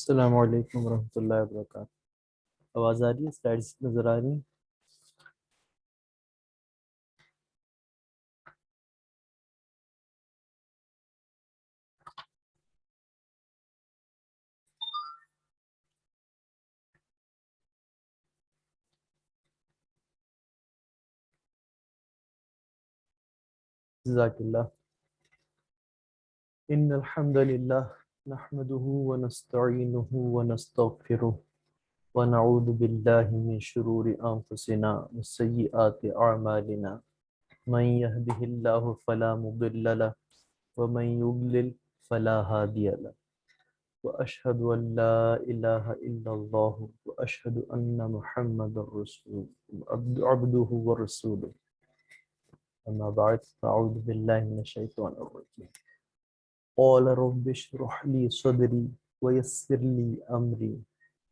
السلام علیکم ورحمۃ اللہ وبرکاتہ. آواز آ رہی ہے؟ سلائڈس نظر آ رہی ہیں؟ جزاک اللہ. ان الحمد للہ نحمده ونستعینه ونستغفره ونعوذ باللہ من شرور انفسنا وسیئات اعمالنا من يهده اللہ فلا مضل له ومن يضلل فلا هادی له واشهد ان لا الہ الا اللہ واشهد ان محمد رسول عبده ورسوله. اما بعد فاعوذ باللہ من الشیطان الرجیم. قال رب اشرح لي صدري ويسر لي امري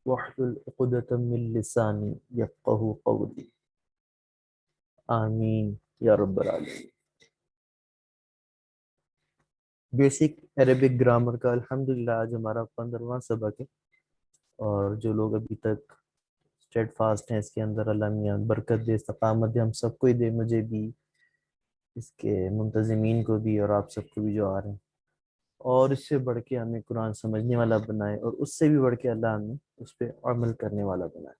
واحلل عقدة من لساني يفقهوا قولي. آمین یا رب العالمین. بیسک عربک گرامر کا الحمدللہ آج ہمارا 15واں سبق ہے، اور جو لوگ ابھی تک اسٹیڈ فاسٹ ہیں اس کے اندر اللہ میاں برکت دے، استقامت دے، ہم سب کو ہی دے، مجھے بھی، اس کے منتظمین کو بھی، اور آپ سب کو بھی جو آ رہے ہیں، اور اس سے بڑھ کے ہمیں قرآن سمجھنے والا بنائے، اور اس سے بھی بڑھ کے اللہ ہمیں اس پہ عمل کرنے والا بنائے.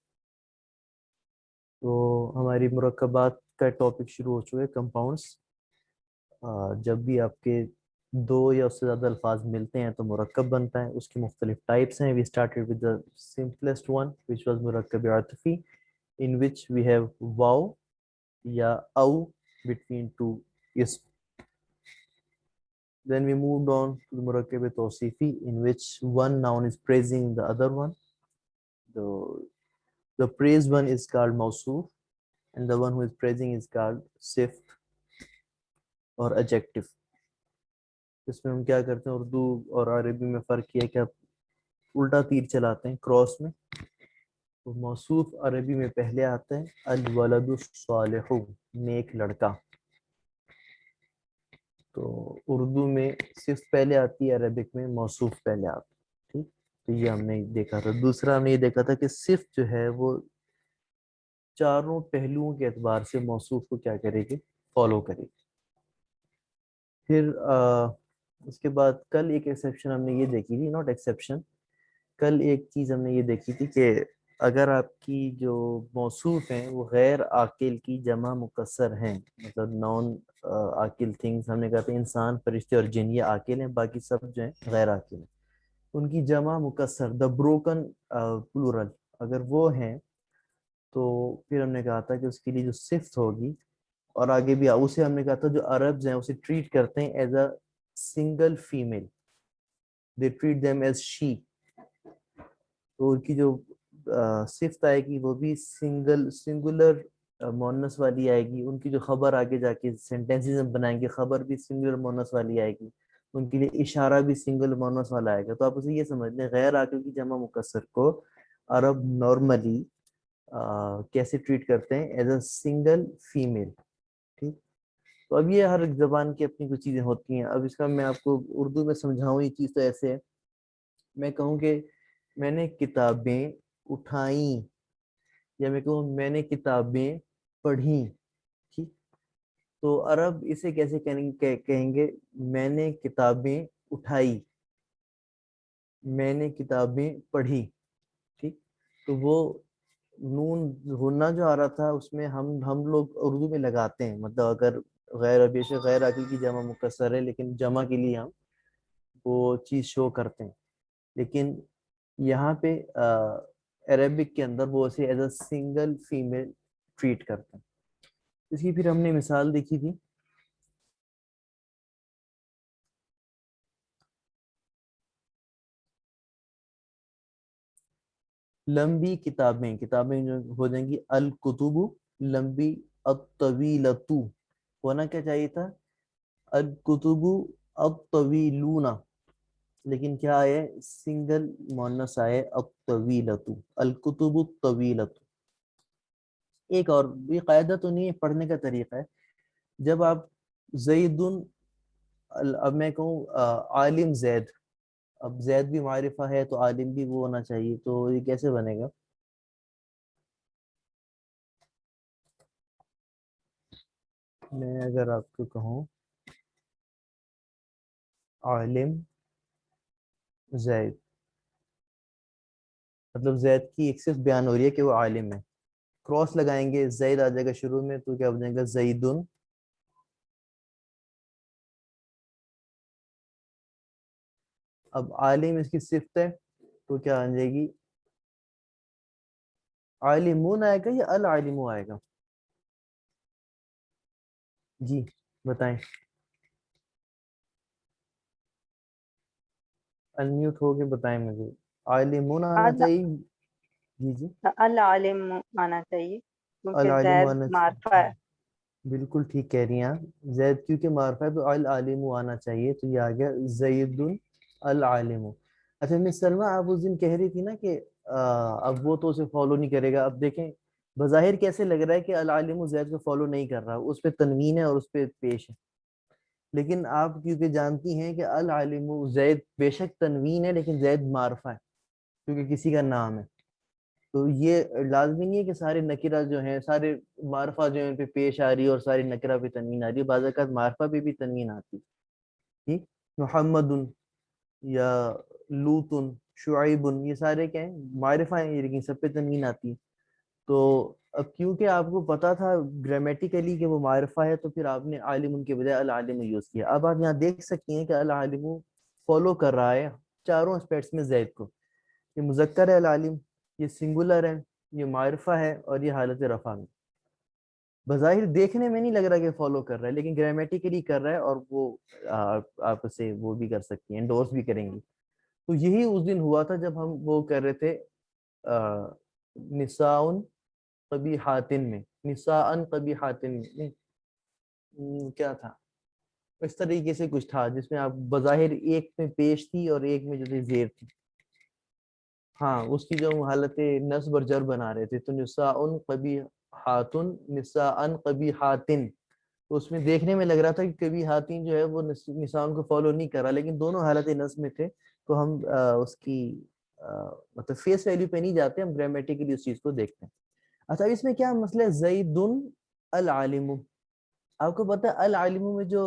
تو ہماری مرکبات کا ٹاپک شروع ہو چکا ہے، کمپاؤنڈس. جب بھی آپ کے دو یا اس سے زیادہ الفاظ ملتے ہیں تو مرکب بنتا ہے. اس کی مختلف ٹائپس ہیں. وی started with the simplest one which was مرکب عاطفی in which we have واو یا او between two اسم. Then we moved on to the مرکب توصیفی in which one noun is praising the other one. The praised one is called موصوف and the one who is praising is called صفت اور adjective. اس میں ہم کیا کرتے ہیں، اردو اور عربی میں فرق یہ ہے کہ آپ الٹا تیر چلاتے ہیں کراس میں. تو موصوف عربی میں پہلے آتا ہے الولد الصالح، نیک لڑکا. تو اردو میں صرف پہلے آتی ہے، عربک میں موصوف پہلے آتا ہے. ٹھیک، تو یہ ہم نے دیکھا تھا. دوسرا ہم نے یہ دیکھا تھا کہ صرف جو ہے وہ چاروں پہلوؤں کے اعتبار سے موصوف کو کیا کرے گی، فالو کرے گی. پھر اس کے بعد کل ایک ایکسیپشن ہم نے یہ دیکھی تھی، ناٹ ایکسیپشن، کل ایک چیز ہم نے یہ دیکھی تھی کہ اگر آپ کی جو موصوف ہیں وہ غیر عاقل کی جمع مکسر ہیں، مطلب نان عاقل تھنگس، ہم نے کہا تھا انسان، فرشتے اور جن، یہ عاقل ہیں، باقی سب جو ہیں غیر عاقل ہیں، ان کی جمع مکسر دا بروکن پلورل اگر وہ ہیں، تو پھر ہم نے کہا تھا کہ اس کے لیے جو صفت ہوگی، اور آگے بھی اسے ہم نے کہا تھا جو عربز ہیں اسے ٹریٹ کرتے ہیں as a single female, they treat them as she. تو ان کی جو صفت آئے گی وہ بھی سنگولر مونس والی آئے گی. ان کی جو خبر آگے جا کے سینٹینسز ہم بنائیں گے، خبر بھی سنگولر مونس والی آئے گی. ان کے لیے اشارہ بھی سنگل مونس والا آئے گا. تو آپ اسے یہ سمجھ لیں، غیر عاقل کی جمع مکسر کو عرب نارملی کیسے ٹریٹ کرتے ہیں، ایز اے سنگل فیمیل. ٹھیک، تو اب یہ ہر ایک زبان کی اپنی کچھ چیزیں ہوتی ہیں. اب اس کا میں آپ کو اردو میں سمجھاؤں یہ چیز تو ایسے ہے، میں کہوں کہ میں نے کتابیں اٹھائیں، یا میں کہوں میں نے کتابیں پڑھیں. ٹھیک، تو عرب اسے کیسے کہیں گے، میں نے کتابیں اٹھائی، میں نے کتابیں پڑھی. ٹھیک، تو وہ نون ہونا جو آ رہا تھا اس میں ہم لوگ اردو میں لگاتے ہیں، مطلب اگر غیر عاقل کی جمع مکسر ہے لیکن جمع کے لیے ہم وہ چیز شو کرتے ہیں. لیکن یہاں پہ عربک کے اندر وہ اسے as a single female treat کرتے ہیں. اس کی پھر ہم نے مثال دیکھی تھی، لمبی کتابیں، کتابیں جو ہو جائیں گی الکتب لمبی، الطویلۃ ہونا کیا چاہیے تھا الکتب الطویلون، لیکن کیا آئے، سنگل مونس آئے الطویلۃ، الکتب الطویلۃ. ایک اور یہ قاعدہ تو نہیں ہے، پڑھنے کا طریقہ ہے. جب آپ زید، اب میں کہوں عالم زید، اب زید بھی معرفہ ہے تو عالم بھی وہ ہونا چاہیے، تو یہ کیسے بنے گا؟ میں اگر آپ کو کہوں عالم زید، مطلب زید کی ایک صرف بیان ہو رہی ہے کہ وہ عالم ہے، کراس لگائیں گے زید آ جائے گا شروع میں تو کیا بنے گا زیدن، اب عالم اس کی صفت ہے تو کیا آ جائے گی عالمون آئے گا یا العالم آئے گا؟ جی بتائیں، انمیوٹ ہو کے بتائیں مجھے، عالمون آنا چاہیے؟ جی جی العالم آنا چاہیے کیونکہ العالم زید آنا معرفہ ہے. چاہیے، بالکل ٹھیک کہہ رہی ہیں آپ، زید کیونکہ معرفہ ہے تو العالم آنا چاہیے، تو یہ آ گیا زید العالم. اچھا مس سلمہ، آپ اس دن کہہ رہی تھی نا کہ اب وہ تو اسے فالو نہیں کرے گا، اب دیکھیں بظاہر کیسے لگ رہا ہے کہ العالم زید کو فالو نہیں کر رہا، اس پہ تنوین ہے اور اس پہ پیش ہے، لیکن آپ کیونکہ جانتی ہیں کہ العالم زید بے شک تنوین ہے لیکن زید معرفہ ہے کیونکہ کسی کا نام ہے، تو یہ لازمی نہیں ہے کہ سارے نکرہ جو ہیں، سارے معرفہ جو ہیں ان پہ پیش آ رہی ہے اور ساری نکرہ پہ تنوین آ رہی ہے، بعض اوقات معرفہ پہ بھی تنوین آتی ہے. ٹھیک، محمد یا لوط، شعیب، یہ سارے کیا ہیں معرفہ ہیں لیکن سب پہ تنوین آتی ہے. تو اب کیونکہ آپ کو پتا تھا گرامیٹیکلی کہ وہ معرفہ ہے تو پھر آپ نے عالم ان کے بجائے العالم یوز کیا. اب آپ یہاں دیکھ سکتی ہیں کہ العالم فالو کر رہا ہے چاروں اسپیکٹس میں زید کو، یہ مذکر ہے العالم، یہ سنگولر ہے، یہ معرفہ ہے اور یہ حالت رفع میں. بظاہر دیکھنے میں نہیں لگ رہا کہ فالو کر رہا ہے لیکن گرامیٹیکلی کر رہا ہے، اور وہ آپ سے وہ بھی کر سکتی ہیں، انڈورس بھی کریں گی. تو یہی اس دن ہوا تھا جب ہم وہ کر رہے تھے نساء قبیحاتن میں، نساء قبیحاتن میں کیا تھا اس طریقے سے کچھ تھا جس میں آپ بظاہر ایک میں پیش تھی اور ایک میں جو تھی زیر تھی، ہاں اس کی جو حالت نصب اور جر بنا رہے تھے، تو نساء قبیحاتن نساء قبیحاتن، تو اس میں دیکھنے میں لگ رہا تھا کہ قبیحاتن جو ہے وہ نساء کو فالو نہیں کر رہا لیکن دونوں حالت نصب میں تھے، تو ہم اس کی مطلب فیس ویلیو پہ نہیں جاتے، ہم گرامیٹیکلی اس چیز کو دیکھتے ہیں. اچھا اس میں کیا مسئلہ ہے زید العالم، آپ کو پتا ہے العالم میں جو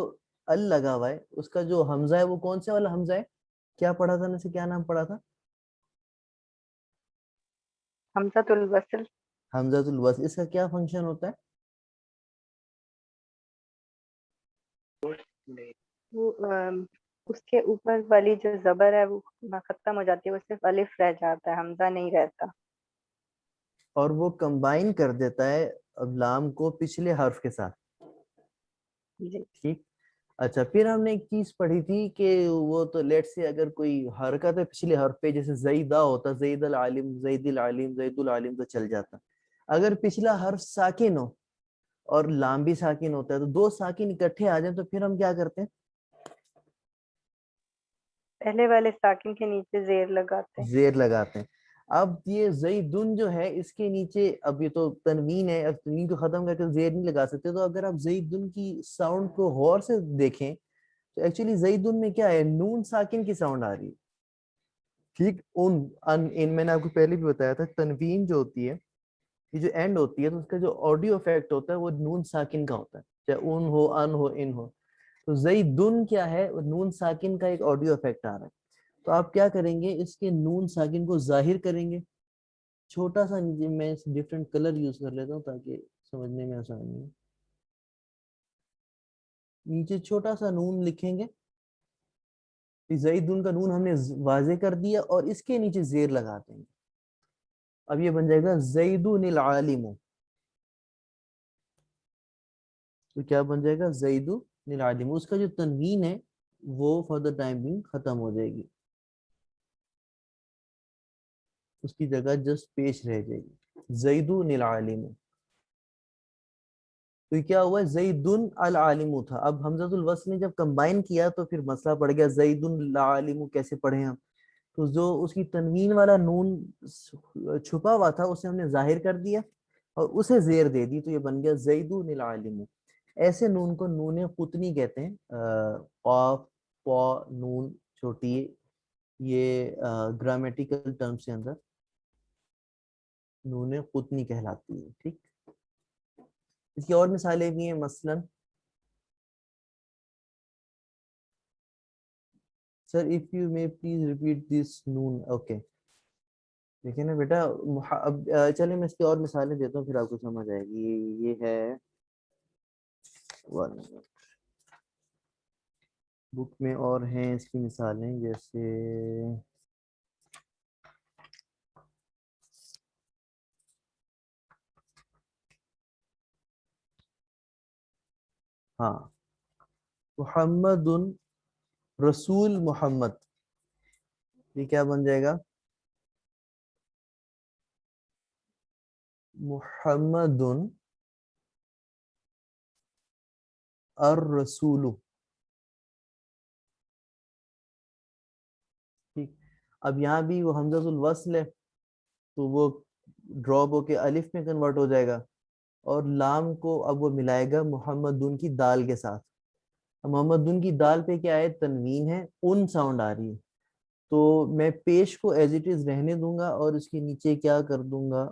ال لگا ہوا ہے اس کا جو حمزہ ہے وہ کون سے والا حمزہ ہے؟ کیا پڑھا تھا نے سے کیا نام پڑھا تھا؟ حمزۃ الوصل. حمزۃ الوصل، اس کا کیا فنکشن ہوتا ہے؟ وہ اس کے اوپر والی جو زبر ہے وہ ختم ہو جاتی ہے، وہ صرف الف رہ جاتا ہے، حمزہ نہیں رہتا. اور وہ کمبائن کر دیتا ہے اب لام کو پچھلے حرف کے ساتھ. جی ٹھیک، اچھا پھر ہم نے ایک چیز پڑھی تھی کہ وہ تو لیٹ سے اگر کوئی حرکت ہے پچھلے حرف پہ، جیسے زیدہ ہوتا زید العالم زید العالم زید العالم تو چل جاتا، اگر پچھلا حرف ساکن ہو اور لام بھی ساکن ہوتا ہے تو دو ساکن اکٹھے آ جائیں تو پھر ہم کیا کرتے ہیں؟ پہلے والے ساکن کے نیچے زیر لگاتے ہیں. زیر لگاتے ہیں. اب یہ زیدن جو ہے اس کے نیچے اب یہ تو تنوین ہے، اب تنوین کو ختم کر کے زیر نہیں لگا سکتے، تو اگر آپ زیدن کی ساؤنڈ کو غور سے دیکھیں تو ایکچولی زیدن میں کیا ہے نون ساکن کی ساؤنڈ آ رہی ہے. ٹھیک، ان میں نے آپ کو پہلے بھی بتایا تھا تنوین جو ہوتی ہے یہ جو اینڈ ہوتی ہے تو اس کا جو آڈیو افیکٹ ہوتا ہے وہ نون ساکن کا ہوتا ہے، چاہے ان ہو ان ہو ان ہو. تو زیدن کیا ہے نون ساکن کا ایک آڈیو افیکٹ آ رہا ہے، تو آپ کیا کریں گے اس کے نون ساکن کو ظاہر کریں گے، چھوٹا سا میں ڈفرینٹ کلر یوز کر لیتا ہوں تاکہ سمجھنے میں آسانی ہو. نیچے چھوٹا سا نون لکھیں گے، زیدن کا نون ہم نے واضح کر دیا اور اس کے نیچے زیر لگا دیں گے، اب یہ بن جائے گا زیدن العالم. تو کیا بن جائے گا زیدن العالم، اس کا جو تنوین ہے وہ فار دا ٹائم بینگ ختم ہو جائے گی، اس کی جگہ جسٹ پیش رہ جائے گی زیدن العالم. تو یہ کیا ہوا زیدن العالم تھا، اب حمزۃ الوصل نے جب کمبائن کیا تو پھر مسئلہ پڑ گیا زیدن العالم کیسے پڑھیں ہم، تو جو اس کی تنوین والا نون چھپا ہوا تھا اسے ہم نے ظاہر کر دیا اور اسے زیر دے دی، تو یہ بن گیا زیدن العالم. ایسے نون کو نون قطنی کہتے ہیں، قاف پا نون چھوٹی یہ گرامیٹیکل ٹرمز کے اندر نون قطنی کہلاتی ہے. ٹھیک, اس کی اور مثالیں بھی ہیں. مثلاً سر if you may please repeat this noon. Okay, دیکھیں نا بیٹا, اب چلیں میں اس کی اور مثالیں دیتا ہوں پھر آپ کو سمجھ آئے گی. یہ ہے بک میں اور ہیں اس کی مثالیں, جیسے ہاں, محمد رسول محمد, یہ کیا بن جائے گا؟ محمد الرسول. ٹھیک, اب یہاں بھی وہ حمزۃ الوصل ہے تو وہ ڈراپ ہو کے الف میں کنورٹ ہو جائے گا, اور لام کو اب وہ ملائے گا محمدن کی دال کے ساتھ. محمدن کی دال پہ کیا ہے؟ تنوین ہے, ان ساؤنڈ آ رہی ہے, تو میں پیش کو ایز اٹ از رہنے دوں گا اور اس کے نیچے کیا کر دوں گا,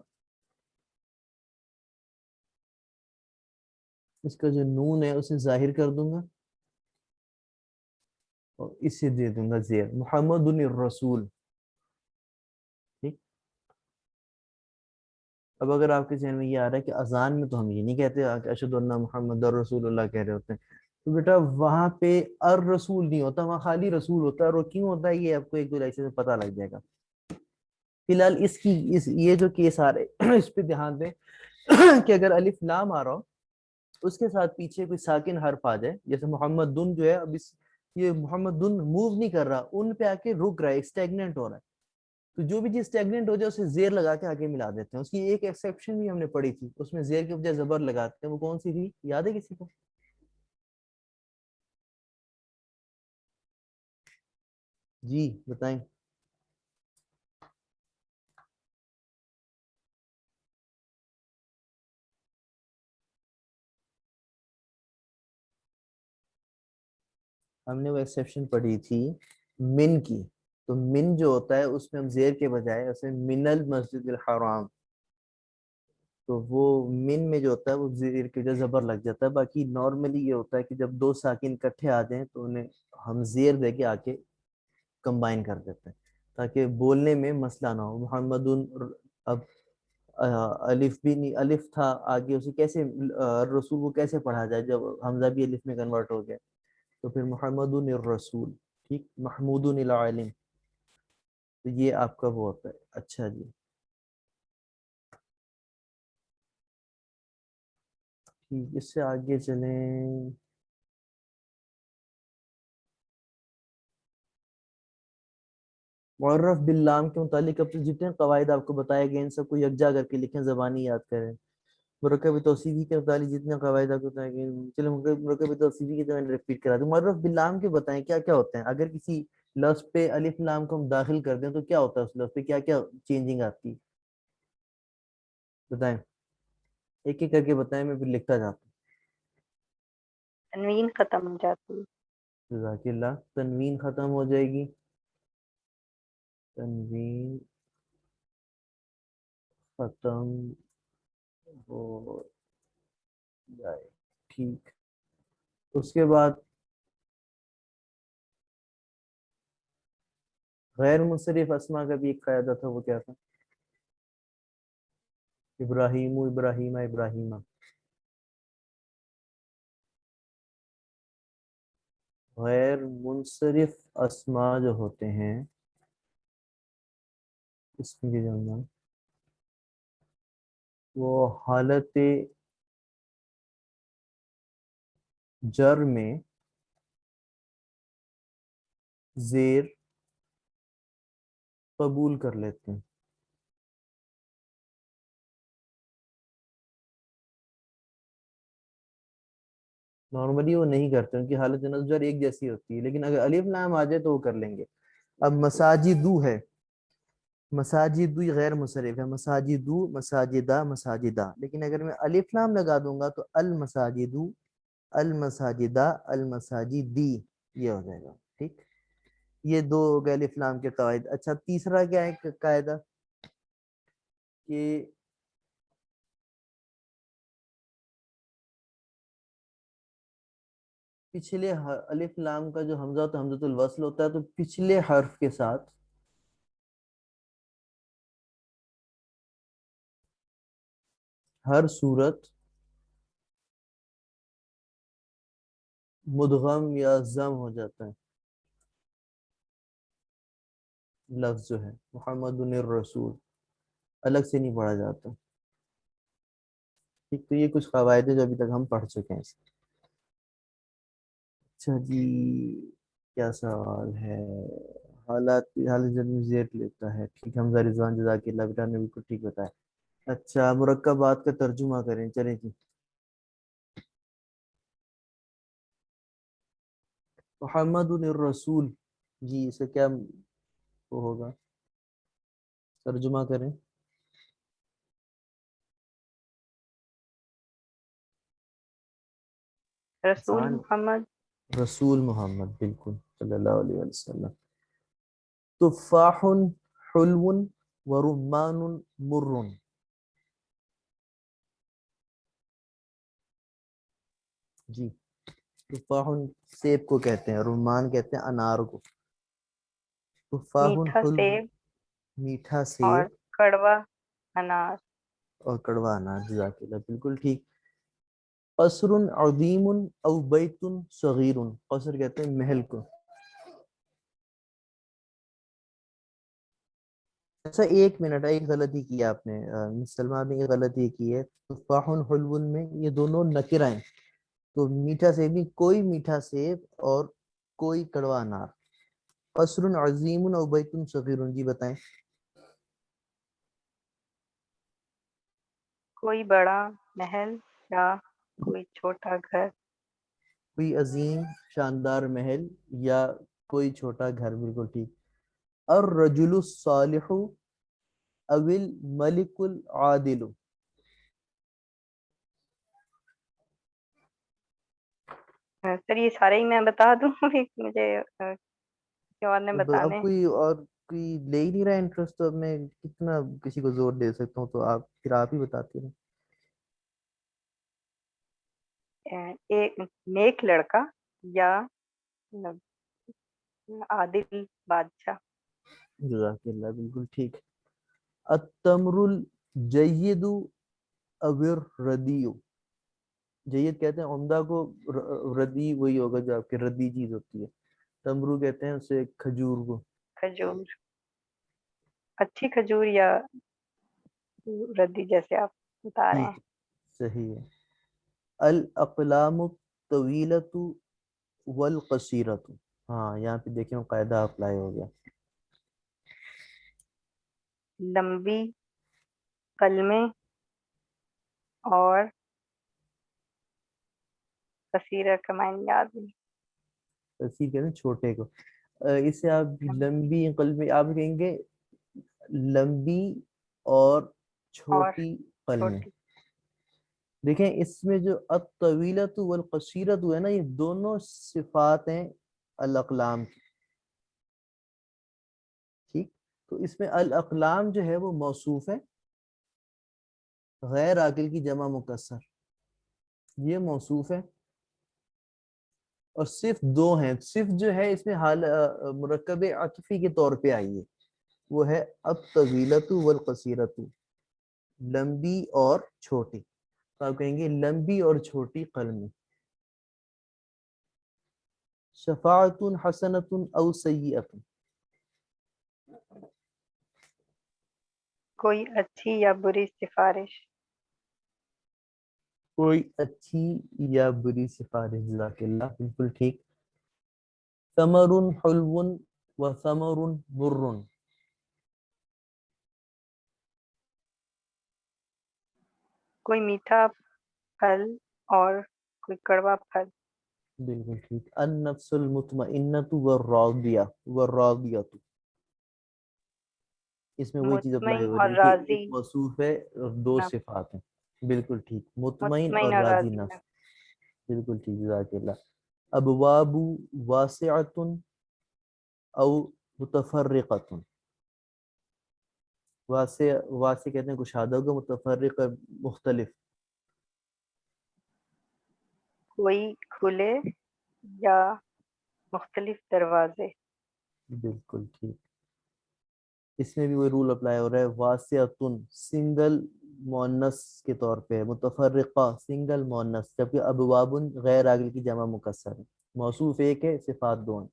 اس کا جو نون ہے اسے ظاہر کر دوں گا اور اسے دے دوں گا زیر, محمد الرسول. ٹھیک, اب اگر آپ کے ذہن میں یہ آ رہا ہے کہ اذان میں تو ہم یہ نہیں کہتے اشہد ان محمد الرسول اللہ کہہ رہے ہوتے ہیں, تو بیٹا وہاں پہ الرسول نہیں ہوتا, وہاں خالی رسول ہوتا ہے. اور وہ کیوں ہوتا ہے یہ آپ کو ایک دو لائسنس سے پتہ لگ جائے گا. فی الحال یہ جو کیس آ رہے اس پہ دھیان دیں کہ اگر الف لام آ رہا ہو اس کے ساتھ پیچھے کوئی ساکن حرف آ جائے, جیسے محمد دن جو ہے, اب یہ محمد دن موو نہیں کر رہا, ان پہ آ کے رک رہا ہے, اسٹیگننٹ ہو رہا ہے, تو جو بھی چیز اسٹیگننٹ ہو جائے اسے زیر لگا کے آگے ملا دیتے ہیں. اس کی ایک ایکسیپشن بھی ہم نے پڑھی تھی, اس میں زیر کے بجائے زبر لگاتے ہیں, وہ کون سی تھی یاد ہے کسی کو؟ جی بتائیں. ہم نے وہ ایکسیپشن پڑھی تھی من کی, تو من جو ہوتا ہے اس میں ہم زیر کے بجائے اسے من المسجد الحرام, تو وہ من میں جو ہوتا ہے وہ زیر کے وجہ زبر لگ جاتا ہے. باقی نارملی یہ ہوتا ہے کہ جب دو ساکن کٹھے آ جائیں تو انہیں ہم زیر دے کے آ کے کمبائن کر دیتے ہیں تاکہ بولنے میں مسئلہ نہ ہو. محمد اب الف بھی نہیں, الف تھا آگے, اسے کیسے رسول کو کیسے پڑھا جائے جب حمزہ بھی الف میں کنورٹ ہو گیا, تو پھر محمد الرسول. ٹھیک, محمود العالم, تو یہ آپ کا وہ ہوتا ہے. اچھا جی, ٹھیک, اس سے آگے چلیں. معرف باللام کے متعلق اب جتنے قواعد آپ کو بتائے گئے ان سب کو یکجا کر کے لکھیں, زبانی یاد کریں. مرکب توصیفی کے متعلق جتنے قواعد آپ کو بتائے گئے, چلو مرکب توصیفی کی تو میں نے ریپیٹ کرا دوں. معرف باللام کے بتائیں کیا کیا ہوتے ہیں. اگر کسی لفظ پہ الف لام کو ہم داخل کر دیں تو کیا ہوتا ہے, اس لفظ پہ کیا کیا چینجنگ آتی ہے, بتائیں, ایک ایک کر کے بتائیں, میں پھر لکھتا جاتا ہوں. تنوین ختم ہو جاتی ہے. جزاک اللہ. تنوین ختم ہو جائے گی, تنوین ختم ہو جائے. ٹھیک, اس کے بعد غیر منصرف اسما کا بھی ایک قاعدہ تھا, وہ کیا تھا؟ ابراہیم ابراہیمہ ابراہیمہ. غیر منصرف اسما جو ہوتے ہیں اسم کی جمع, وہ حالت جر میں زیر قبول کر لیتے ہیں. نارملی وہ نہیں کرتے, ان کی حالت نصب جر ایک جیسی ہوتی ہے, لیکن اگر الف لام آ جائے تو وہ کر لیں گے. اب مساجدو ہے, مساجدو غیر منصرف ہے, مساجدو مساجدہ مساجدہ, لیکن اگر میں الف لام لگا دوں گا تو المساجدو المساجدہ المساجدی, یہ ہو جائے گا. ٹھیک, یہ دو ہو گئے الف لام کے قواعد. اچھا تیسرا کیا ہے قاعدہ کہ پچھلے الف لام کا جو حمزہ تو حمزۃ الوصل ہوتا ہے، تو پچھلے حرف کے ساتھ ہر صورت مدغم یا ضم ہو جاتا ہے. لفظ جو ہے محمد الرسول الگ سے نہیں پڑھا جاتا. ٹھیک، تو یہ کچھ قواعد جو ابھی تک ہم پڑھ چکے ہیں. اچھا جی، کیا سوال ہے؟ حالت جب زیٹ لیتا ہے. ٹھیک، حمزہ رضوان جزاک اللہ بیٹا نے بالکل ٹھیک بتایا. اچھا مرکبات کا ترجمہ کریں، چلیں جی. محمد الرسول، جی اسے کیا وہ ہوگا، ترجمہ کریں. رسول آسان. محمد. رسول محمد بالکل صلی اللہ علیہ وسلم. تفاح حلو ورمان مر. جی تفاح سیب کو کہتے ہیں، رمان کہتے ہیں انار کو. تفاح میٹھا حلو سیب میٹھا اور سیب کڑوا انار. اور کڑوا انار، جزاک اللہ بالکل ٹھیک. قصر عظیم او بیت صغیر. قصر کہتے ہیں محل کو. اچھا ایک منٹ، ایک غلطی کی آپ نے مسلمہ نے، ایک غلطی کی ہے. تفاح حلو میں یہ دونوں نکرہ ہیں، تو میٹھا سیب بھی، کوئی میٹھا سیب اور کوئی کڑوا انار. قصر عظیم او بیت صغیر، جی بتائیں. کوئی بڑا محل یا کوئی چھوٹا گھر. کوئی عظیم شاندار محل یا کوئی چھوٹا گھر، بالکل ٹھیک. الرجل الصالح او الملک العادل. سر یہ سارے ہی میں بتا دوں ایک مجھے کسی اور نے اب بتانے. کوئی اور کوئی لے ہی نہیں رہا انٹرسٹ، تو اب میں کتنا کسی کو زور دے سکتا ہوں، تو آپ پھر آپ ہی بتاتے ہیں. ایک نیک لڑکا یا عادل بادشاہ. جزاک اللہ بالکل ٹھیک. التمر الجید او الردی. جید کہتے ہیں عمدہ کو، ردی وہی ہوگا جو آپ کی ردی چیز ہوتی ہے. تمرو کہتے ہیں اسے کھجور کو. کھجور. اچھی کھجور یا ردی جیسے آپ بتا رہے ٹھیک ہیں. صحیح ہے. الاقلام الطویلۃ والقصیرۃ. ہاں یہاں پہ دیکھیں قاعدہ اپلائی ہو گیا. لمبی قلمیں اور کثیرہ کا معنی یاد نہیں. تصحیح کہتے ہیں چھوٹے کو. اسے آپ لمبی قلمیں آپ کہیں گے لمبی اور اور چھوٹی قلمیں. چھوٹی. دیکھیں اس میں جو الطویلۃ والقصیرۃ ہے نا، یہ دونوں صفات ہیں الاقلام کی. ٹھیک، تو اس میں الاقلام جو ہے وہ موصوف ہے، غیر عاقل کی جمع مکسر یہ موصوف ہے، اور صرف دو ہیں. صرف جو ہے اس میں حال مرکب عطفی کے طور پہ آئی ہے، وہ ہے الطویلۃ والقصیرۃ، لمبی اور چھوٹی. تو آپ کہیں گے لمبی اور چھوٹی قلم. شفاعت حسنۃ او سیئۃ. کوئی اچھی یا بری سفارش. کوئی اچھی یا بری سفارش، جزاک اللہ بالکل ٹھیک. ثمر حلو و ثمر مر. کوئی میٹھا پھل اور کوئی کڑوا پھل. بالکل ٹھیک. النفس المطمئنۃ والراضیۃ. اس میں وہی چیز اپلائی مطمئن ہو اور رہی ہے کہ ایک راضی موصوف ہے اور دو نفس. صفات ہیں. بالکل ٹھیک، مطمئن مطمئن اور اور راضی راضی نفس. نفس. بالکل ٹھیک، جزاک اللہ. ابواب واسعۃ او متفرقۃ. واسع واسع کہتے ہیں کشادہ کو، متفرق مختلف. کوئی کھلے یا مختلف دروازے. بالکل ٹھیک. اس میں بھی وہی رول اپلائی ہو رہا ہے. واسعۃن سنگل مؤنث کے طور پہ، متفرقہ سنگل مؤنث، جبکہ ابواب غیر عاقل کی جمع مکسر ہے. موصوف ایک ہے، صفات دو ہیں.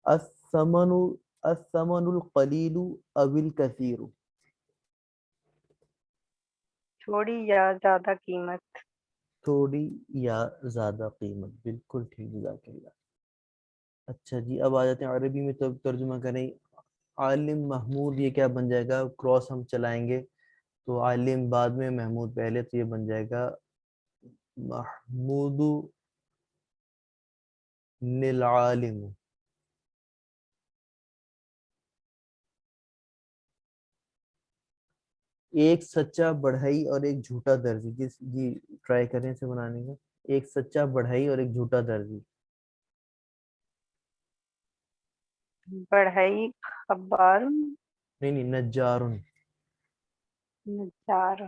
الثمن الثمن القلیل او الکثیر. تھوڑی یا زیادہ قیمت. تھوڑی یا زیادہ قیمت. بالکل ٹھیک، جزاک اللہ. اچھا جی، اب آ جاتے ہیں عربی میں. تو ترجمہ کریں. عالم محمود، یہ کیا بن جائے گا؟ کراس ہم چلائیں گے تو عالم بعد میں، محمود پہلے، تو یہ بن جائے گا محمود للعالم. ایک سچا بڑھئی اور ایک جھوٹا درزی. جی ٹرائی کریں اسے بنانے کا. ایک سچا بڑھئی اور ایک جھوٹا درزی. بڑھئی خبار. نہیں نجارن. نجار.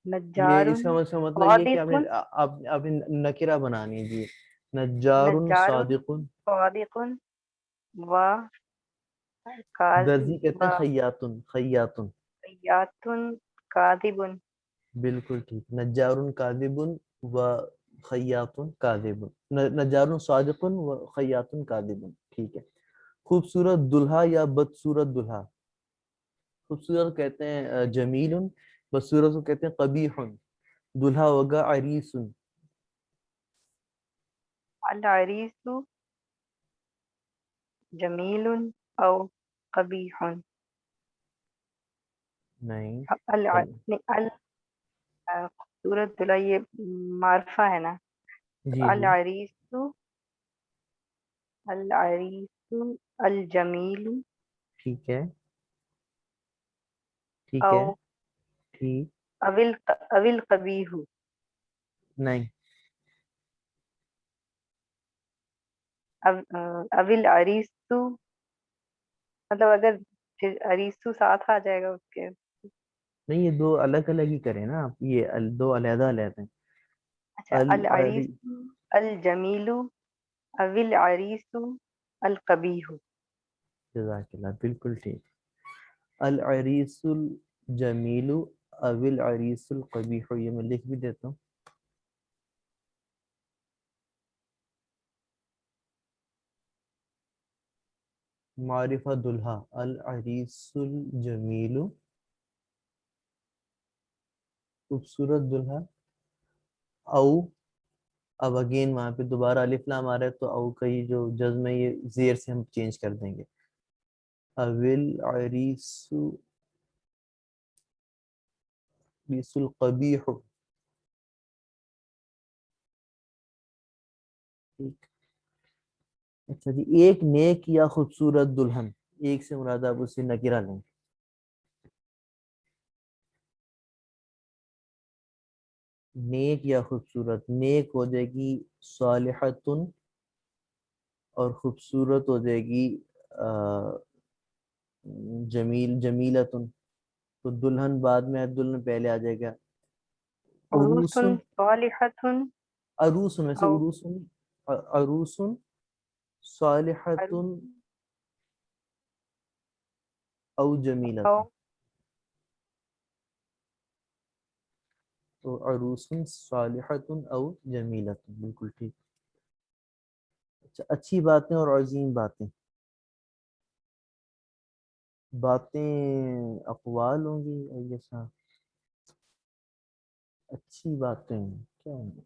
یہ نجار. اس کا مطلب یہ کہ صادق. آپ نے نکرہ بنانی ہے جی. نجار نجار صادق. صادق و کاذب درزی کہتے و ہیں خیاتن. خیاتن. خیاط کاذب. بالکل ٹھیک. نجار کاذب و خیاط کاذب. نجار صادق و خیاط کاذب. ٹھیک ہے. خوبصورت دلہا یا بدصورت دلہا. خوبصورت کہتے ہیں جمیل، بدصورت کو کہتے ہیں قبیح. دلہا ہوگا عریس. العریس جمیل او قبیح. نہیں. خوبصورت دلہا یہ معرفہ ہے نا. جی جی العریس العریس الجمیل ٹھیک ہے. ٹھیک او ہے. ٹھیک. اول قبیح. نہیں. اول عریس مطلب اگر عریسو ساتھ آ جائے گا اس کے. نہیں، یہ دو الگ الگ ہی کریں نا آپ. یہ دو علیحدہ علیحدہ ہیں. اچھا العریس الجمیل اول عریس القبیح. جزاک اللہ. بالکل ٹھیک. العریس الجمیل او العریس القبیح. یہ میں لکھ بھی دیتا ہوں. معرفہ دلہا العریس الجمیل، خوبصورت دلہا. او، اب اگین وہاں پہ دوبارہ الف لام آ رہا ہے تو او کا یہ جو جزم ہے یہ زیر سے ہم چینج کر دیں گے. اویل عریس بیس القبیح. ٹھیک. اچھا جی، ایک نیک یا خوبصورت دلہن. ایک سے مراد آپ اس سے نکرہ لیں. نیک یا خوبصورت. نیک ہو جائے گی صالحتن، اور خوبصورت ہو جائے گی جمیلتن. تو دلہن بعد میں، دلہن پہلے آ جائے گا. عروس عروسن. صالحۃ عروسن ویسے او عروسن. عروسن صالحتن او او جمیلتن. تو عروسن صالحتن او جمیلتن. بالکل ٹھیک. اچھا، اچھی باتیں اور عظیم باتیں. باتیں اقوال ہوں گی اور یہ سب. اچھی باتیں کیا ہوں گی؟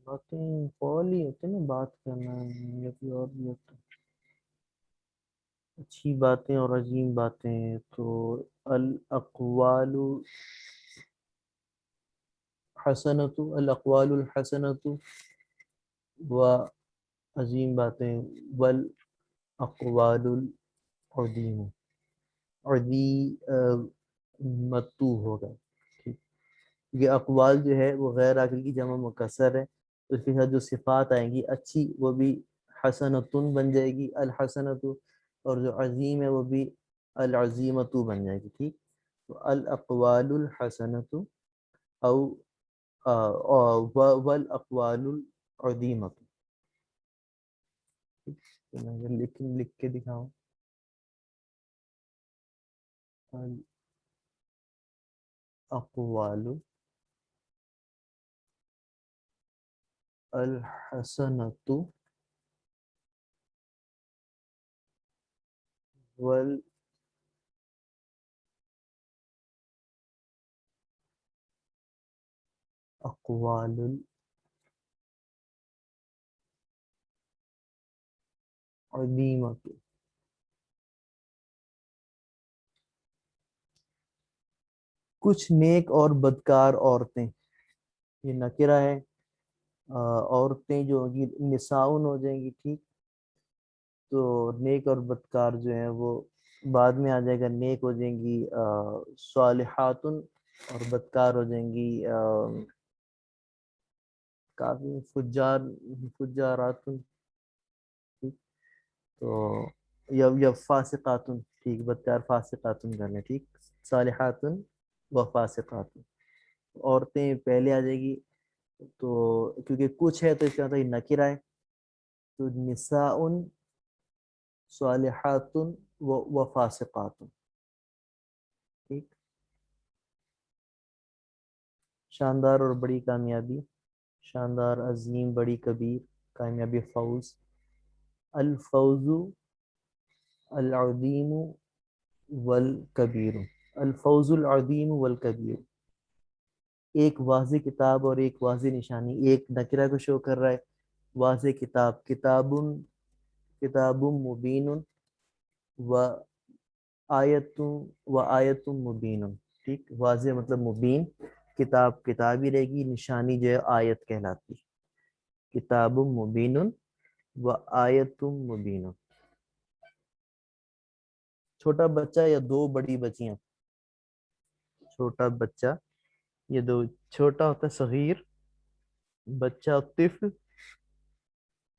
باتیں قول ہی ہوتے ہیں نا، بات کرنا یا کوئی اور بھی ہوتا ہے. اچھی باتیں اور عظیم باتیں. تو الاقوال حسنۃ، الاقوال الحسنۃ و عظیم باتیں. والاقوال العظیم متو ہوگا. ٹھیک. یہ اقوال جو ہے وہ غیر عاقل کی جمع مکسر ہے، اس کے ساتھ جو صفات آئیں گی اچھی وہ بھی حسنتن بن جائے گی، الحسنت، اور جو عظیم ہے وہ بھی العظیمت بن جائے گی، ٹھیک. تو الاقوال الحسنت او والاقوال العظیمت. میں اگر لکھ کے دکھاؤں، الاقوال الحسنۃ والاقوال العظیمۃ. کچھ نیک اور بدکار عورتیں، یہ نکرہ ہے، عورتیں جو ہوگی نساؤن ہو جائیں گی، ٹھیک. تو نیک اور بدکار جو ہیں وہ بعد میں آ جائے گا، نیک ہو جائیں گی صالحاتن، اور بدکار ہو جائیں گی کافی فجاراتن، ٹھیک. تو یا فاسقاتن، ٹھیک، بدکار فاسقاتن کرنے، ٹھیک. صالحاتن و فاسقاتن، عورتیں پہلے آ جائے گی، تو کیونکہ کچھ ہے تو اس کا مطلب یہ نکرہ ہے، تو نساء صالحات و فاسقات، ٹھیک. شاندار اور بڑی کامیابی، شاندار، عظیم، بڑی، کبیر، کامیابی، فوز. الفوز العظیم والکبیر، الفوز العظیم والکبیر، ایک واضح کتاب اور ایک واضح نشانی، ایک نکرہ کو شو کر رہا ہے، واضح کتاب، کتاب مبین و آیت مبین، ٹھیک. واضح مطلب مبین، کتاب ہی رہے گی، نشانی جو ہے آیت کہلاتی، کتاب مبین و آیت مبین. چھوٹا بچہ یا دو بڑی بچیاں، چھوٹا بچہ، یہ دو، چھوٹا ہوتا ہے صغیر، بچہ طفل،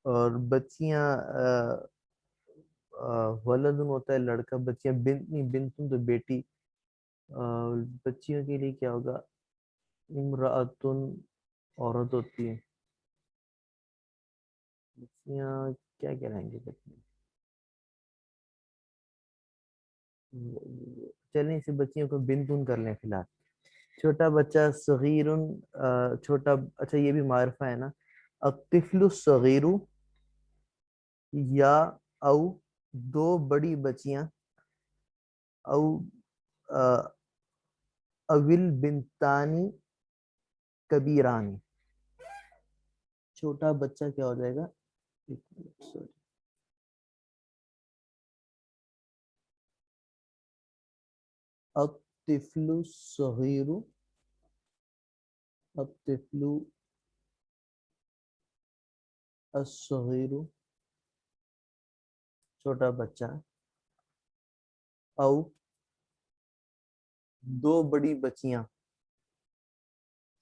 اور بچیاں ولدن ہوتا ہے لڑکا، بچیاں بنت، نہیں بنتن تو بیٹی، بچیوں کے لیے کیا ہوگا، امرأتن عورت ہوتی ہے، بچیاں کیا کہلائیں گے بچیاں، چلیں اسے بچیوں کو بنتن کر لیں فی الحال. چھوٹا بچہ صغیرن، چھوٹا، اچھا یہ بھی معرفہ ہے نا، الطفل الصغیر، یا او دو بڑی بچیاں، او اول بنتانی کبیرانی. چھوٹا بچہ کیا ہو جائے گا، الطفل الصغیر، الطفل الصغیر، چھوٹا بچہ، او دو بڑی بچیاں.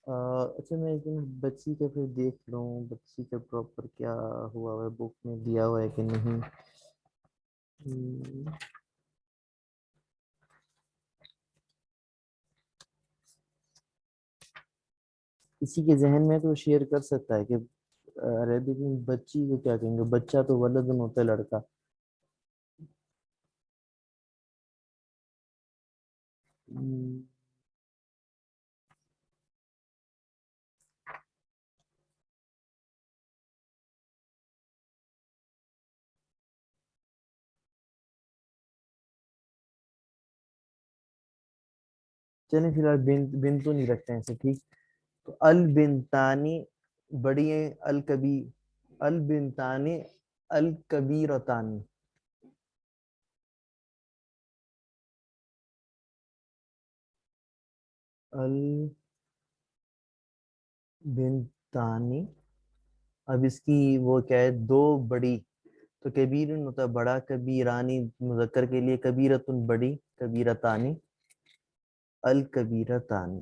اچھا میں ایک دن بچی کا پھر دیکھ لوں، بچی کا پراپر کیا ہوا ہے، بک میں دیا ہوا ہے کہ نہیں. کسی کے ذہن میں تو شیئر کر سکتا ہے کہ عربک میں بچی کو کیا کہیں گے، بچہ تو ولدن ہوتا ہے لڑکا. چلیں فی الحال بنتو نہیں رکھتے ہیں اسے، ٹھیک. تو البنتانی بڑی ہیں، البنتانی الکبیرتانی، البنتانی. اب اس کی وہ کیا ہے، دو بڑی، تو کبیر ہوتا ہے بڑا، کبیرانی مذکر کے لیے، کبیرتن بڑی، کبیرتانی، الکبیرتانی،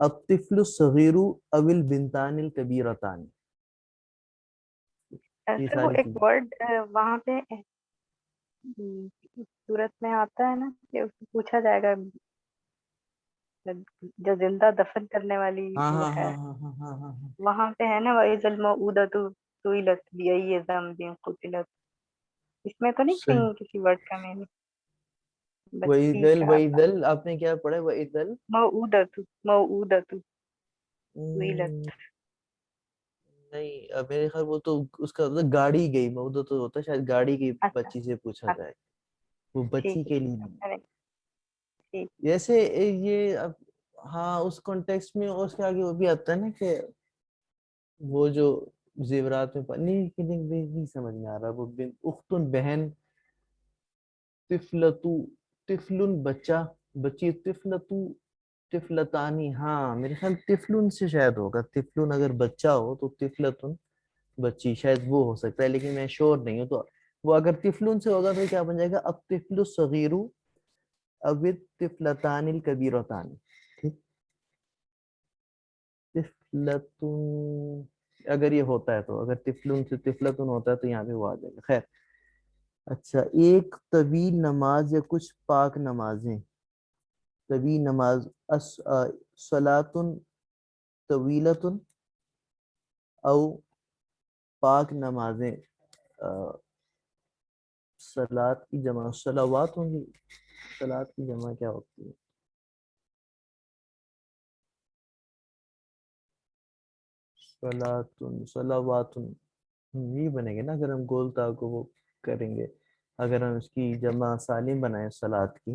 الطفل الصغير أو البنتان الكبيرتان. یہ سر وہ ساری ایک چیزیں ورڈ وہاں پہ صورت میں آتا ہے نا کہ اس کو پوچھا جائے گا جو زندہ دفن کرنے والی ہاں وہ ہاں ہے، ہاں ہاں ہاں ہاں ہاں ہاں وہاں پہ ہے نا وَإِذَا الْمَوْءُودَةُ سُئِلَتْ بِأَيِّ ذَنبٍ قُتِلَتْ، اس میں تو نہیں صحیح. کہیں کسی ورڈ کا میننگ بچی وَإِذَا کا وَإِذَا آپ نے کیا پڑھا وَإِذَا موعودۃ سُئِلت. نہیں میرے خیال وہ تو اس کا مطلب گاڑی گئی مودو تو ہوتا ہے شاید گاڑی کی اچھا بچی سے پوچھا اچھا، جائے وہ ٹھیک بچی ہے کے ٹھیک لیے ہے نہیں. correct، ٹھیک. جیسے یہ ہاں اس کانٹیکسٹ میں اس کے آگے وہ بھی آتا ہے نا کہ وہ جو زیورات میں نہیں سمجھ میں آ رہا وہ اختن بہن طفلتو طفلن بچہ بچی طفلتو طفلتانی. ہاں میرے خیال طفلن سے شاید ہوگا طفلن اگر بچہ ہو تو طفلتن بچی شاید وہ ہو سکتا ہے لیکن میں شور نہیں ہوں. تو وہ اگر طفلن سے ہوگا تو کیا بن جائے گا اب طفل الصغیر اب طفلتان الکبیرتان. ٹھیک طفلتن اگر یہ ہوتا ہے تو اگر طفلن سے طفلتن ہوتا ہے تو یہاں پہ وہ آ جائے گا. خیر اچھا ایک طویل نماز یا کچھ پاک نمازیں. طویل نماز صلاۃ طویلۃ او پاک نمازیں. صلات کی جمع صلوات ہوں گی. صلات کی جمع کیا ہوتی ہے؟ صلاتن صلواتن یہ بنے گے نا اگر ہم گول تا کو وہ کریں گے. اگر ہم اس کی جمع سالم بنائیں صلات کی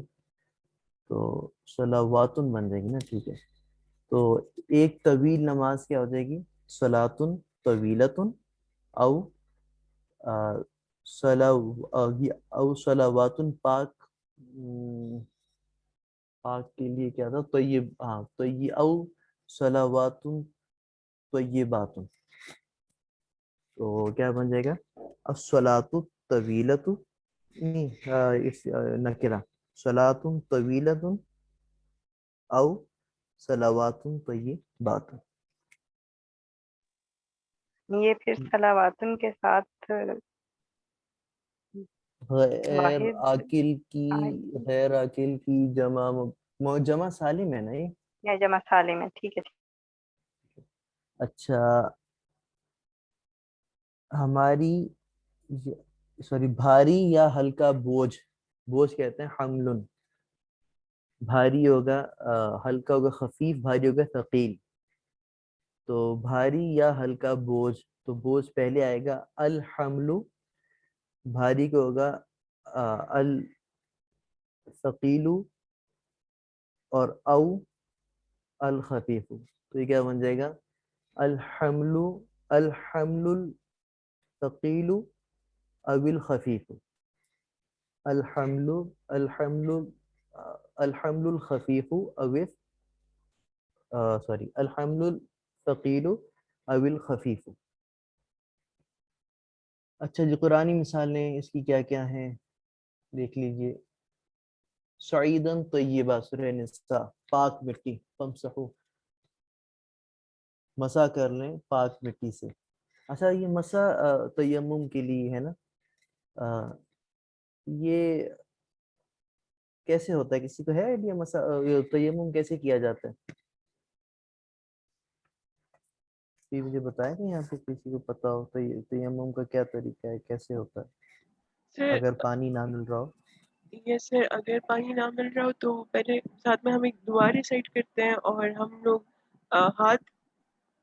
تو صلواتن بن جائے گی نا. ٹھیک ہے تو ایک طویل نماز کیا ہو جائے گی صلاتن طویلتن او او صلواتن پاک. پاک کے لیے کیا تھا طیب. ہاں طیب او صلواتن طیباتن. تو کیا بن جائے گا الصلاۃ طویلۃ نکرہ صلاۃ طویلۃ او صلوات طیبات. یہ پھر صلواتن کے ساتھ غیر واحد عاقل کی آئے غیر عاقل کی جمع سالم ہے نا یہ. یا جمع سالم ہے. ٹھیک ہے اچھا ہماری سوری بھاری یا ہلکا بوجھ. بوجھ کہتے ہیں حملن. بھاری ہوگا ہلکا ہوگا خفیف بھاری ہوگا ثقیل. تو بھاری یا ہلکا بوجھ تو بوجھ پہلے آئے گا الحمل. بھاری کو ہوگا الثقیل اور او الخفیف. تو یہ کیا بن جائے گا الحمل الثقیل او الخفیف. الحمل الحمل الخفیف او سوری الحمل الثقیل او الخفیف. اچھا جی قرآنی مثالیں اس کی کیا کیا ہیں دیکھ لیجئے. سعیدن طیبہ سورہ نساء پاک مٹی فمسحو مسا کر لیں پاک مٹی سے. اچھا یہ مسا تیمم کے لیے ہے نا. یہ کیسے ہوتا ہے کسی کو ہے آئیڈیا مسا تیمم کیسے کیا جاتا ہے؟ یہ مجھے بتائیں کہ یہاں پہ کسی کو پتا ہو تیمم کا کیا طریقہ ہے کیسے ہوتا ہے اگر پانی نہ مل رہا ہو. یس سر اگر پانی نہ مل رہا ہو تو پہلے ساتھ میں ہم ایک دعا ریسائٹ کرتے ہیں اور ہم لوگ ہاتھ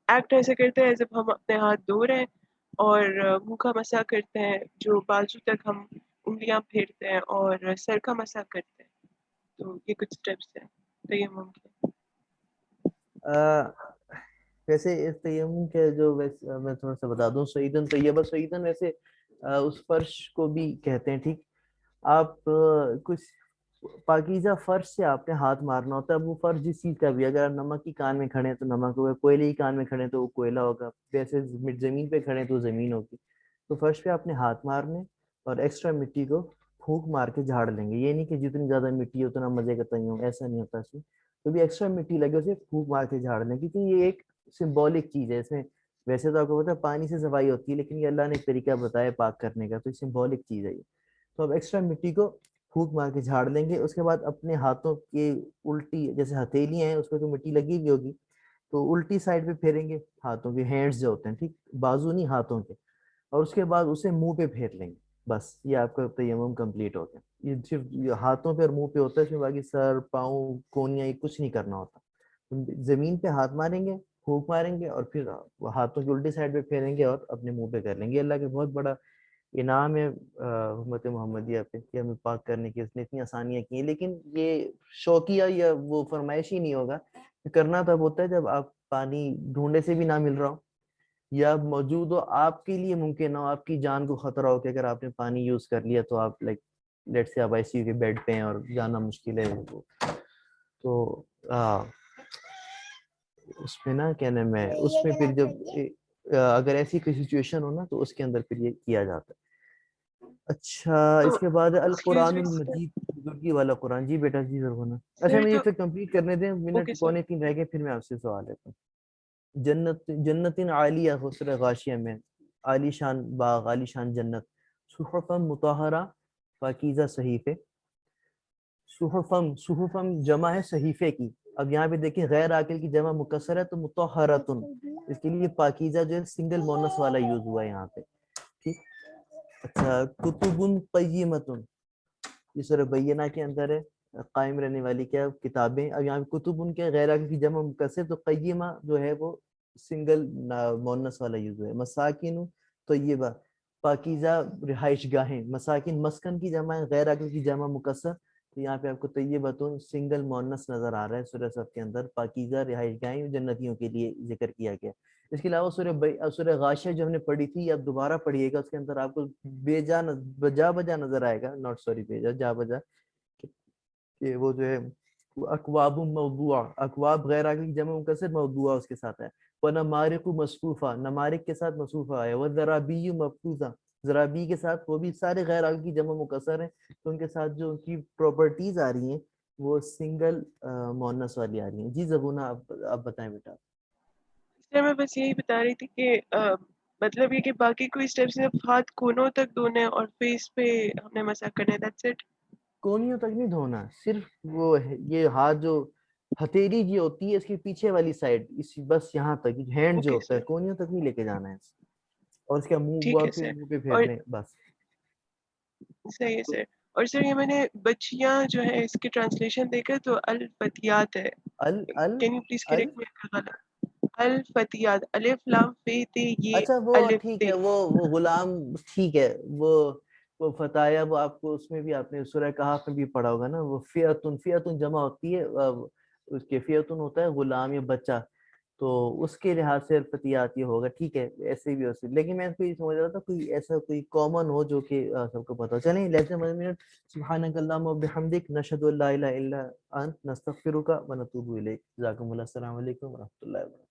ایکٹ ایسے کرتے ہیں جب ہم اپنے ہاتھ دھو رہے ہیں اور منہ کا مسا کرتے ہیں جو بازو تک ہم انگلیاں پھیرتے ہیں اور سر کا مسا کرتے ہیں. تو یہ کچھ اسٹیپس ہیں تیمم کے. ویسے اس تیمم کے جو میں تھوڑا سا بتا دوں سعیدن طیبہ سعیدن ویسے اس فرش کو بھی کہتے ہیں. ٹھیک آپ کچھ پاکیزہ فرش سے آپ نے ہاتھ مارنا ہوتا ہے. وہ فرش جس چیز کا بھی اگر آپ نمک کی کان میں کھڑے ہیں تو نمک ہوگا. کوئلے کی کان میں کھڑے ہیں تو وہ کوئلہ ہوگا. ویسے زمین پہ کھڑے ہیں تو زمین ہوگی. تو فرش پہ آپ نے ہاتھ مارنے اور ایکسٹرا مٹی کو پھونک مار کے جھاڑ لیں گے. یہ نہیں کہ جتنی زیادہ مٹی ہے اتنا مزے کا تیمم, ایسا نہیں ہوتا. اس میں جو بھی ایکسٹرا مٹی لگے اسے پھونک مار کے جھاڑ لیں, کیونکہ یہ ایک سمبولک چیز ہے. اس میں ویسے تو آپ کو پتا ہے پانی سے صفائی ہوتی ہے, لیکن یہ اللہ نے ایک طریقہ بتایا پاک کرنے کا, تو یہ سمبولک چیز ہے یہ. تو اب ایکسٹرا مٹی کو پھونک مار کے جھاڑ لیں گے. اس کے بعد اپنے ہاتھوں کے الٹی, جیسے ہتھیلیاں ہیں اس پہ تو مٹی لگی ہوئی ہوگی, تو الٹی سائڈ پہ پھیریں گے ہاتھوں کے, ہینڈز جو ہوتے ہیں, ٹھیک, بازو نہیں ہاتھوں کے, اور اس کے بعد اسے منہ پہ پھیر لیں گے. بس یہ آپ کا تیمم کمپلیٹ ہو گیا. یہ صرف ہاتھوں پہ اور منہ پہ ہوتا ہے, اس میں باقی سر, پاؤں, کونیاں, یہ کچھ نہیں کرنا ہوتا. زمین پہ ہاتھ ماریں گے, پھونک ماریں گے, اور پھر ہاتھوں کی الٹی سائڈ پہ پھیریں گے اور اپنے منہ پہ کر لیں گے. اللہ کے بہت بڑا انعام ہے امت محمدیہ پہ کہ ہمیں پاک کرنے کی اس نے اتنی آسانیاں کی ہیں. لیکن یہ شوقیہ یا وہ فرمائش ہی نہیں ہوگا, کرنا تب ہوتا ہے جب آپ پانی ڈھونڈے سے بھی نہ مل رہا ہو, یا موجود ہو, آپ کے لیے ممکن نہ ہو, آپ کی جان کو خطرہ ہو کہ اگر آپ نے پانی یوز کر لیا تو آپ لائک لیٹ سے آپ آئی سی یو کے بیڈ پہ ہیں اور جانا مشکل ہے. تو اس میں نا کیا نام ہے, اس میں پھر جب اگر ایسی کوئی سچویشن ہو نا تو اس کے اندر پھر یہ کیا جاتا ہے. اچھا, تو اس کے بعد ایکسکیوز القرآن می سر, المجید, بزرگی والا قرآن. جی بیٹا, جی ضرور ہونا. اچھا سر مجھے تو پھر کمپلیٹ کرنے دیں, اوکے منٹ سر. پونے 3 رہ گئے, پھر میں آپ سے سوال لیتا ہوں. جنت عالیہ, خسر غاشیہ میں عالی شان باغ, عالی شان جنت. صحفم مطہرہ, پاکیزہ صحیفے. صحفم جمع ہے صحیفے کی. اب یہاں پہ دیکھیں غیر عاقل کی جمع مکسر ہے تو مطہرتن, اس کے لیے پاکیزہ جو ہے سنگل مونس والا یوز ہوا ہے یہاں پہ. ٹھیک. اچھا, کتب قیمتن, یہ سورہ بینہ کے اندر ہے, قائم رہنے والی کیا کتابیں. اب یہاں پہ کتب ان کے غیر عاقل کی جمع مکسر, تو قیمہ جو ہے وہ سنگل مونس والا یوز ہوا ہے. مساکن طیبہ, پاکیزہ رہائش گاہیں. مساکن مسکن کی جمع ہے, غیر عاقل کی جمع مکسر, تو یہاں پہ آپ کو طیبتون سنگل مونس نظر آ رہا ہے سورہ صف کے اندر. پاکیزہ رہائش گاہیں جنتیوں کے لیے ذکر کیا گیا. اس کے علاوہ سورہ غاشیہ جو ہم نے پڑھی تھی, آپ دوبارہ پڑھیے گا, اس کے اندر آپ کو بجا بجا نظر آئے گا, ناٹ سوری بجا, جا بجا, کہ وہ جو ہے اکواب موضوع, اکواب غیر عاقل کی جمع مکسر, موضوع اس کے ساتھ ہے. وَنَمَارِقُ مَصْفُوفَةٌ, نمارق کے ساتھ مصفوفہ ہے. وَذَرَابِيُّ مَبْثُوثَةٌ, ذرابی کے ساتھ, وہ بھی سارے غیر عاقل کی جمع مکسر ہیں, تو ان کے ساتھ جو ان کی پراپرٹیز آ رہی ہیں وہ سنگل مونس والی آ رہی ہیں. جی زبونہ, آپ بتائیں بیٹا. سر میں بس یہی بتا رہی تھی کہ مطلب یہ کہ باقی کوئی اسٹیپ صرف ہاتھ کونوں تک دھونے اور فیس پہ ہم نے مسح کرنا ہے, دیٹس اٹ. کونیوں تک نہیں دھونا, صرف وہ یہ ہاتھ جو ہتھیلی جی ہوتی ہے اس کی پیچھے والی سائڈ, بس یہاں تک ہینڈ جو اوکے ہوتا ہے, سر, کونیوں تک نہیں لے کے جانا ہے, اور اس کا منہ ٹھیک ہے کے سر. منہ پہ اور پھیرنے بس. صحیح ہے سر. اور سر یہ میں نے بچیاں جو ہے اس کی ٹرانسلیشن دیکھا تو الفتیات ہے. ال ال کین یو پلیز ال کریکٹ می اگر غلط. الفتیات, الف لام فے تے, یہ اچھا وہ الف ٹھیک تے. ہے, وہ غلام ٹھیک ہے, وہ فتایا, وہ آپ کو اس میں بھی آپ نے سورہ کہف میں بھی پڑھا ہوگا نا, وہ فیاتن جمع ہوتی ہے, اس کے فیاتن ہوتا ہے غلام یا بچہ, تو اس کے لحاظ سے الفتیات یہ ہوگا. ٹھیک ہے, ایسے بھی ہوتے, لیکن میں کوئی سمجھ رہا تھا کوئی ایسا کوئی کامن ہو جو کہ سب کو پتہ ہو. چلیں لیتے منٹ. سبحانک اللہم و بحمدک, نشہد ان لا الہ الا انت, نستغفرک و نتوب الیک. جزاکم اللہ, السلام علیکم و رحمۃ اللہ وبرکاتہ.